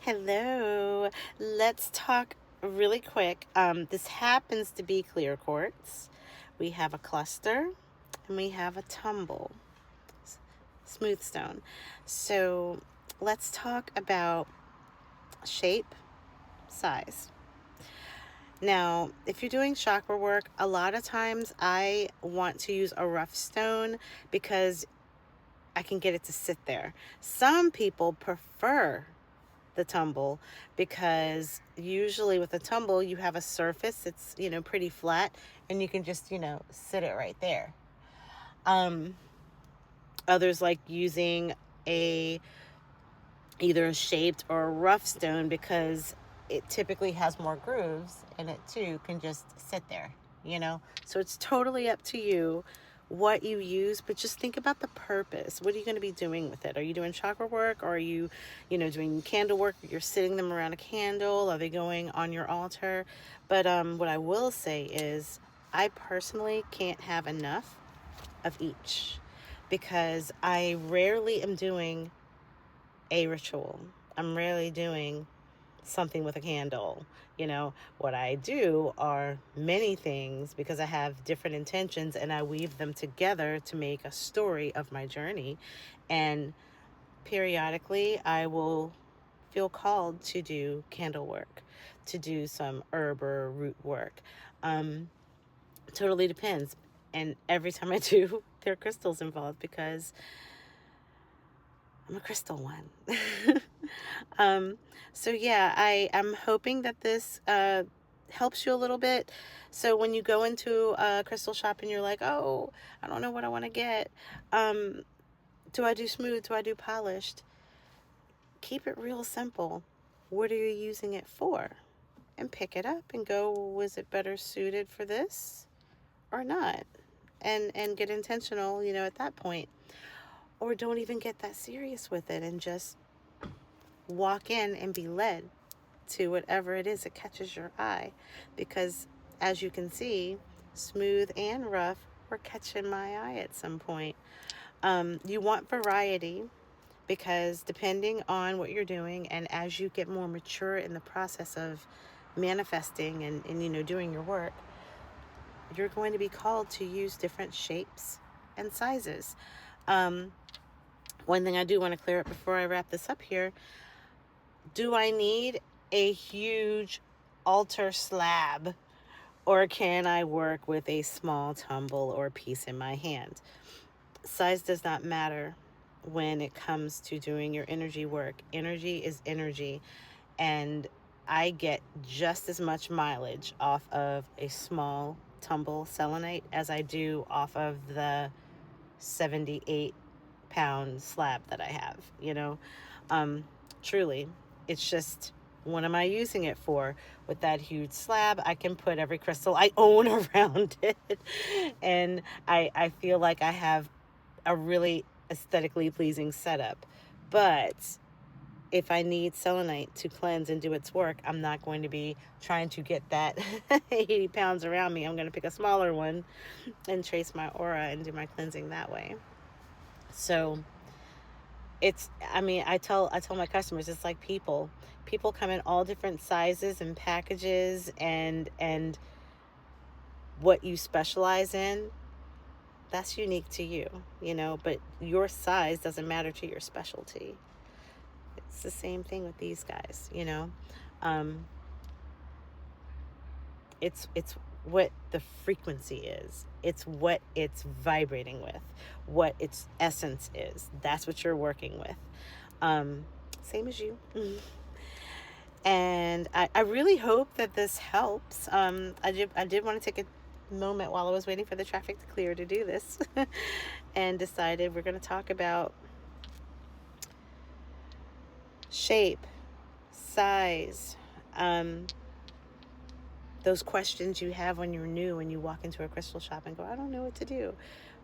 Hello. Let's talk really quick. This happens to be clear quartz. We have a cluster and we have a tumble, smooth stone. So let's talk about shape, size. Now, if you're doing chakra work, a lot of times I want to use a rough stone because I can get it to sit there. Some people prefer the tumble because usually with a tumble you have a surface, it's pretty flat, and you can just sit it right there. Others like using a either a shaped or a rough stone because it typically has more grooves and it too can just sit there. So it's totally up to you what you use, but just think about the purpose. What are you going to be doing with it? Are you doing chakra work, or are you doing candle work? You're sitting them around a candle. Are they going on your altar? But what I will say is I personally can't have enough of each because I rarely am doing a ritual. I'm rarely doing something with a candle. What I do are many things because I have different intentions and I weave them together to make a story of my journey. And periodically I will feel called to do candle work, to do some herb or root work. Totally depends. And every time I do, there are crystals involved because I'm a crystal one. So yeah, I'm hoping that this helps you a little bit. So when you go into a crystal shop and you're like, oh, I don't know what I want to get. Do I do smooth? Do I do polished? Keep it real simple. What are you using it for? And pick it up and go, was it better suited for this or not? And get intentional, at that point. Or don't even get that serious with it and just walk in and be led to whatever it is that catches your eye. Because as you can see, smooth and rough were catching my eye at some point. You want variety because depending on what you're doing and as you get more mature in the process of manifesting and doing your work, you're going to be called to use different shapes and sizes. One thing I do want to clear up before I wrap this up here, do I need a huge altar slab, or can I work with a small tumble or piece in my hand? Size does not matter when it comes to doing your energy work. Energy is energy, and I get just as much mileage off of a small tumble selenite as I do off of the 78-pound slab that I have. Truly, it's just, what am I using it for? With that huge slab, I can put every crystal I own around it, and I feel like I have a really aesthetically pleasing setup. But if I need selenite to cleanse and do its work, I'm not going to be trying to get that 80 pounds around me. I'm going to pick a smaller one and trace my aura and do my cleansing that way. So I tell my customers, it's like people come in all different sizes and packages, and what you specialize in, that's unique to you, but your size doesn't matter to your specialty. It's the same thing with these guys. It's what the frequency is. It's what it's vibrating with, what its essence is. That's what you're working with. Same as you. And I really hope that this helps. I did want to take a moment while I was waiting for the traffic to clear to do this and decided we're going to talk about shape, size, those questions you have when you're new, when you walk into a crystal shop and go, I don't know what to do.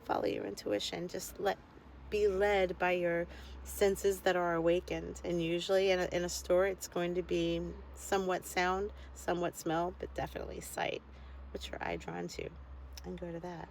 Follow your intuition. Just be led by your senses that are awakened. And usually in a store, it's going to be somewhat sound, somewhat smell, but definitely sight. What's your eye drawn to? And go to that.